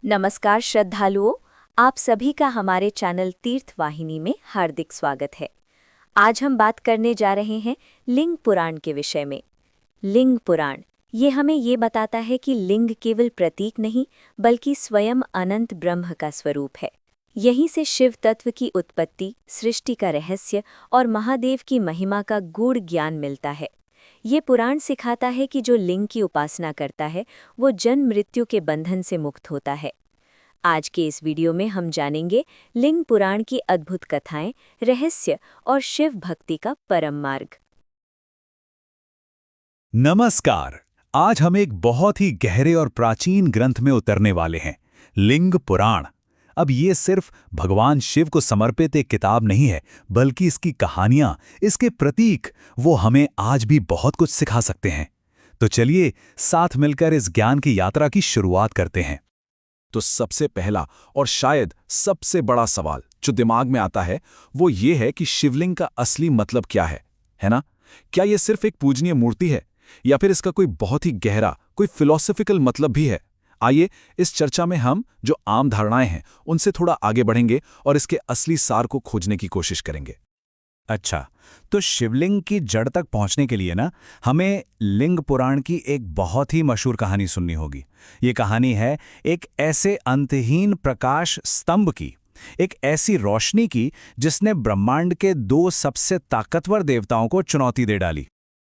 नमस्कार श्रद्धालुओं, आप सभी का हमारे चैनल तीर्थ वाहिनी में हार्दिक स्वागत है। आज हम बात करने जा रहे हैं लिंग पुराण के विषय में। लिंग पुराण ये हमें ये बताता है कि लिंग केवल प्रतीक नहीं बल्कि स्वयं अनंत ब्रह्म का स्वरूप है। यहीं से शिव तत्व की उत्पत्ति, सृष्टि का रहस्य और महादेव की महिमा का गूढ़ ज्ञान मिलता है। ये पुराण सिखाता है कि जो लिंग की उपासना करता है वो जन्म मृत्यु के बंधन से मुक्त होता है। आज के इस वीडियो में हम जानेंगे लिंग पुराण की अद्भुत कथाएं, रहस्य और शिव भक्ति का परम मार्ग। नमस्कार। आज हम एक बहुत ही गहरे और प्राचीन ग्रंथ में उतरने वाले हैं, लिंग पुराण। अब ये सिर्फ भगवान शिव को समर्पित एक किताब नहीं है, बल्कि इसकी कहानियां, इसके प्रतीक, वो हमें आज भी बहुत कुछ सिखा सकते हैं। तो चलिए साथ मिलकर इस ज्ञान की यात्रा की शुरुआत करते हैं। तो सबसे पहला और शायद सबसे बड़ा सवाल जो दिमाग में आता है वो ये है कि शिवलिंग का असली मतलब क्या है ना? क्या ये सिर्फ एक पूजनीय मूर्ति है या फिर इसका कोई बहुत ही गहरा, कोई फिलॉसफिकल मतलब भी है? आइए इस चर्चा में हम जो आम धारणाएं हैं उनसे थोड़ा आगे बढ़ेंगे और इसके असली सार को खोजने की कोशिश करेंगे। अच्छा, तो शिवलिंग की जड़ तक पहुंचने के लिए ना हमें लिंग पुराण की एक बहुत ही मशहूर कहानी सुननी होगी। ये कहानी है एक ऐसे अंतहीन प्रकाश स्तंभ की, एक ऐसी रोशनी की जिसने ब्रह्मांड के दो सबसे ताकतवर देवताओं को चुनौती दे डाली।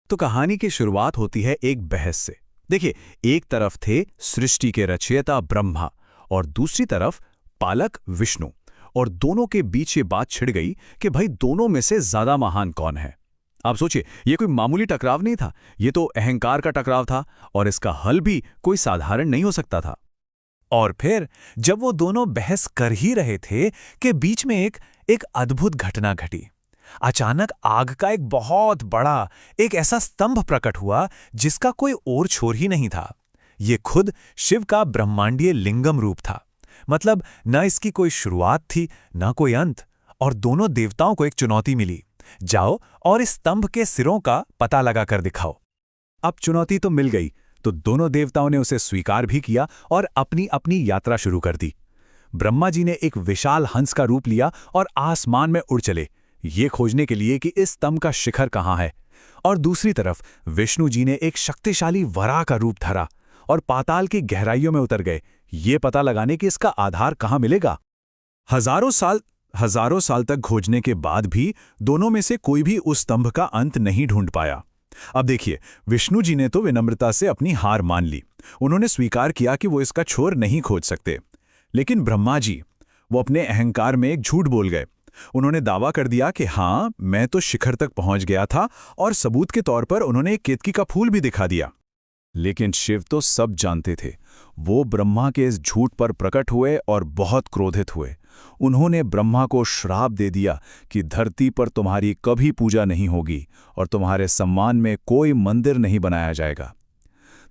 तो कहानी की शुरुआत होती है एक बहस से। देखिए, एक तरफ थे सृष्टि के रचयिता ब्रह्मा और दूसरी तरफ पालक विष्णु, और दोनों के बीच ये बात छिड़ गई कि भाई दोनों में से ज्यादा महान कौन है। आप सोचिए, ये कोई मामूली टकराव नहीं था, ये तो अहंकार का टकराव था और इसका हल भी कोई साधारण नहीं हो सकता था। और फिर जब वो दोनों बहस कर ही रहे थे कि बीच में एक अद्भुत घटना घटी। अचानक आग का एक बहुत बड़ा, एक ऐसा स्तंभ प्रकट हुआ जिसका कोई और छोर ही नहीं था। ये खुद शिव का ब्रह्मांडीय लिंगम रूप था। मतलब न इसकी कोई शुरुआत थी न कोई अंत, और दोनों देवताओं को एक चुनौती मिली, जाओ और इस स्तंभ के सिरों का पता लगा कर दिखाओ। अब चुनौती तो मिल गई, तो दोनों देवताओं ने उसे स्वीकार भी किया और अपनी अपनी यात्रा शुरू कर दी। ब्रह्मा जी ने एक विशाल हंस का रूप लिया और आसमान में उड़ चले, ये खोजने के लिए कि इस स्तंभ का शिखर कहाँ है। और दूसरी तरफ विष्णु जी ने एक शक्तिशाली वराह का रूप धरा और पाताल की गहराइयों में उतर गए, ये पता लगाने कि इसका आधार कहाँ मिलेगा। हजारों साल तक खोजने के बाद भी दोनों में से कोई भी उस स्तंभ का अंत नहीं ढूंढ पाया। अब देखिए, विष्णु जी ने तो विनम्रता से अपनी हार मान ली। उन्होंने स्वीकार किया कि वो इसका छोर नहीं खोज सकते। लेकिन ब्रह्मा जी, वो अपने अहंकार में एक झूठ बोल गए। उन्होंने दावा कर दिया कि हाँ, मैं तो शिखर तक पहुंच गया था, और सबूत के तौर पर उन्होंने एक केतकी का फूल भी दिखा दिया। लेकिन शिव तो सब जानते थे। वो ब्रह्मा के इस झूठ पर प्रकट हुए और बहुत क्रोधित हुए। उन्होंने ब्रह्मा को श्राप दे दिया कि धरती पर तुम्हारी कभी पूजा नहीं होगी और तुम्हारे सम्मान में कोई मंदिर नहीं बनाया जाएगा।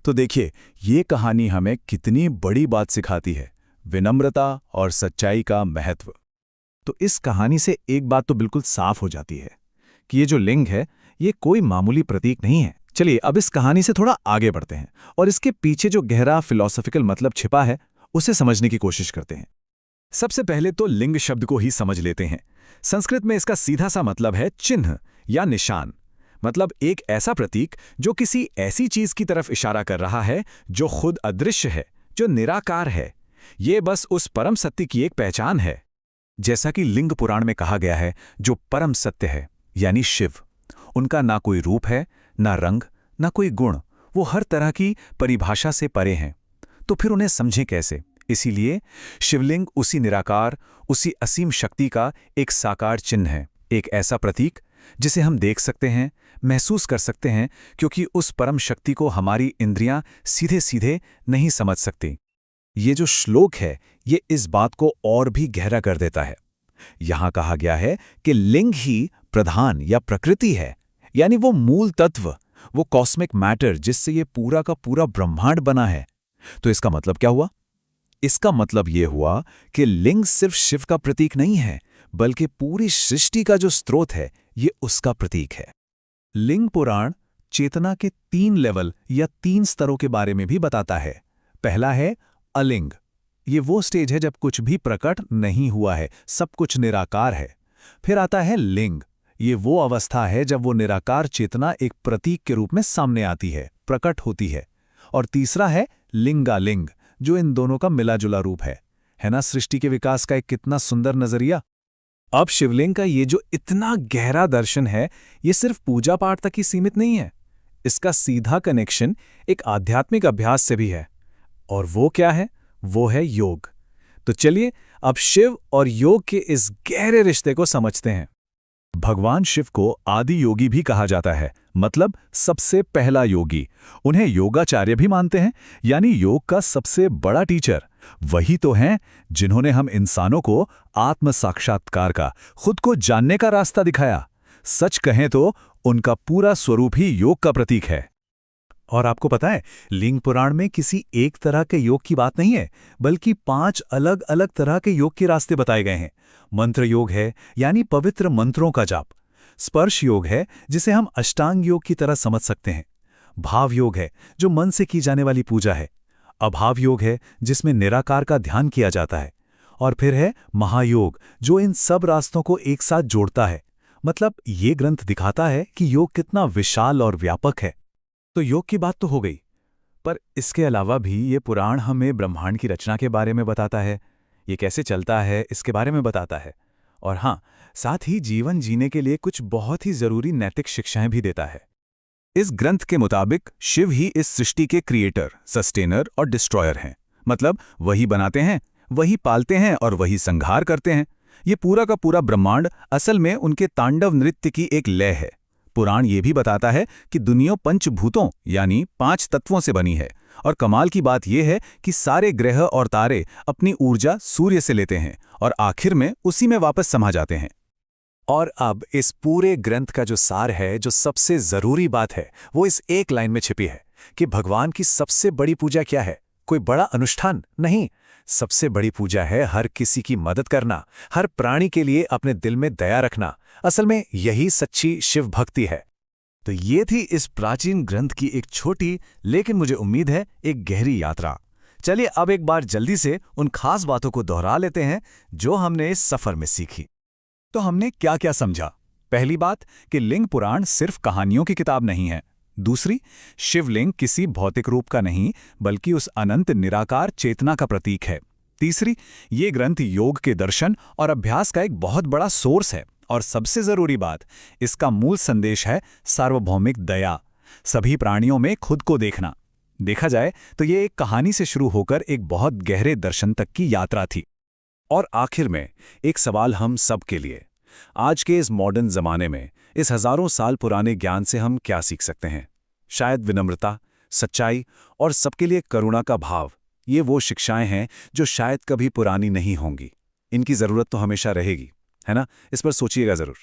तो देखिए, ये कहानी हमें कितनी बड़ी बात सिखाती है, विनम्रता और सच्चाई का महत्व। तो इस कहानी से एक बात तो बिल्कुल साफ हो जाती है कि ये जो लिंग है, ये कोई मामूली प्रतीक नहीं है। चलिए अब इस कहानी से थोड़ा आगे बढ़ते हैं और इसके पीछे जो गहरा फिलॉसफिकल मतलब छिपा है उसे समझने की कोशिश करते हैं। सबसे पहले तो लिंग शब्द को ही समझ लेते हैं। संस्कृत में इसका सीधा सा मतलब है चिन्ह या निशान। मतलब एक ऐसा प्रतीक जो किसी ऐसी चीज की तरफ इशारा कर रहा है जो खुद अदृश्य है, जो निराकार है। ये बस उस परम सत्य की एक पहचान है। जैसा कि लिंग पुराण में कहा गया है, जो परम सत्य है यानी शिव, उनका ना कोई रूप है, ना रंग, ना कोई गुण, वो हर तरह की परिभाषा से परे हैं। तो फिर उन्हें समझें कैसे? इसीलिए शिवलिंग उसी निराकार, उसी असीम शक्ति का एक साकार चिन्ह है, एक ऐसा प्रतीक जिसे हम देख सकते हैं, महसूस कर सकते हैं, क्योंकि उस परम शक्ति को हमारी इंद्रियां सीधे सीधे नहीं समझ सकती। ये जो श्लोक है, ये इस बात को और भी गहरा कर देता है। यहां कहा गया है कि लिंग ही प्रधान या प्रकृति है, यानी वो मूल तत्व, वो कॉस्मिक मैटर जिससे ये पूरा का पूरा ब्रह्मांड बना है। तो इसका मतलब क्या हुआ? इसका मतलब ये हुआ कि लिंग सिर्फ शिव का प्रतीक नहीं है, बल्कि पूरी सृष्टि का जो स्रोत है, ये उसका प्रतीक है। लिंग पुराण चेतना के 3 लेवल या 3 स्तरों के बारे में भी बताता है। पहला है अलिंग, ये वो स्टेज है जब कुछ भी प्रकट नहीं हुआ है, सब कुछ निराकार है। फिर आता है लिंग। ये वो अवस्था है जब वो निराकार चेतना एक प्रतीक के रूप में सामने आती है, प्रकट होती है। और तीसरा है लिंगालिंग, जो इन दोनों का मिला-जुला रूप है ना सृष्टि के विकास का एक कितना सुंदर नजरिया। अब शिवलिंग का ये जो इतना गहरा दर्शन है, ये सिर्फ पूजा पाठ तक ही सीमित नहीं है। इसका सीधा कनेक्शन एक आध्यात्मिक अभ्यास से भी है। और वो क्या है? वो है योग। तो चलिए अब शिव और योग के इस गहरे रिश्ते को समझते हैं। भगवान शिव को आदि योगी भी कहा जाता है, मतलब सबसे पहला योगी। उन्हें योगाचार्य भी मानते हैं, यानी योग का सबसे बड़ा टीचर। वही तो हैं जिन्होंने हम इंसानों को आत्म साक्षात्कार का, खुद को जानने का रास्ता दिखाया। सच कहें तो उनका पूरा स्वरूप ही योग का प्रतीक है। और आपको पता है, लिंग पुराण में किसी एक तरह के योग की बात नहीं है, बल्कि 5 अलग अलग तरह के योग के रास्ते बताए गए हैं। मंत्र योग है, यानी पवित्र मंत्रों का जाप। स्पर्श योग है, जिसे हम अष्टांग योग की तरह समझ सकते हैं। भाव योग है, जो मन से की जाने वाली पूजा है। अभाव योग है, जिसमें निराकार का ध्यान किया जाता है। और फिर है महायोग, जो इन सब रास्तों को एक साथ जोड़ता है। मतलब ये ग्रंथ दिखाता है कि योग कितना विशाल और व्यापक है। तो योग की बात तो हो गई, पर इसके अलावा भी ये पुराण हमें ब्रह्मांड की रचना के बारे में बताता है, ये कैसे चलता है इसके बारे में बताता है। और हाँ, साथ ही जीवन जीने के लिए कुछ बहुत ही जरूरी नैतिक शिक्षाएं भी देता है। इस ग्रंथ के मुताबिक शिव ही इस सृष्टि के क्रिएटर, सस्टेनर और डिस्ट्रॉयर हैं। मतलब वही बनाते हैं, वही पालते हैं और वही संहार करते हैं। ये पूरा का पूरा ब्रह्मांड असल में उनके तांडव नृत्य की एक लय है। पुराण ये भी बताता है कि दुनिया पंचभूतों यानी 5 तत्वों से बनी है। और कमाल की बात यह है कि सारे ग्रह और तारे अपनी ऊर्जा सूर्य से लेते हैं और आखिर में उसी में वापस समा जाते हैं। और अब इस पूरे ग्रंथ का जो सार है, जो सबसे जरूरी बात है, वो इस एक लाइन में छिपी है कि भगवान की सबसे बड़ी पूजा क्या है? कोई बड़ा अनुष्ठान नहीं। सबसे बड़ी पूजा है हर किसी की मदद करना, हर प्राणी के लिए अपने दिल में दया रखना। असल में यही सच्ची शिव भक्ति है। तो ये थी इस प्राचीन ग्रंथ की एक छोटी, लेकिन मुझे उम्मीद है एक गहरी यात्रा। चलिए अब एक बार जल्दी से उन खास बातों को दोहरा लेते हैं जो हमने इस सफर में सीखी। तो हमने क्या क्या समझा? पहली बात कि लिंग पुराण सिर्फ कहानियों की किताब नहीं है। दूसरी, शिवलिंग किसी भौतिक रूप का नहीं, बल्कि उस अनंत निराकार चेतना का प्रतीक है। तीसरी, ये ग्रंथ योग के दर्शन और अभ्यास का एक बहुत बड़ा सोर्स है। और सबसे जरूरी बात, इसका मूल संदेश है सार्वभौमिक दया, सभी प्राणियों में खुद को देखना। देखा जाए तो ये एक कहानी से शुरू होकर एक बहुत गहरे दर्शन तक की यात्रा थी। और आखिर में एक सवाल हम सब के लिए, आज के इस मॉडर्न जमाने में इस हजारों साल पुराने ज्ञान से हम क्या सीख सकते हैं? शायद विनम्रता, सच्चाई और सबके लिए करुणा का भाव। ये वो शिक्षाएं हैं जो शायद कभी पुरानी नहीं होंगी। इनकी जरूरत तो हमेशा रहेगी, है ना? इस पर सोचिएगा जरूर।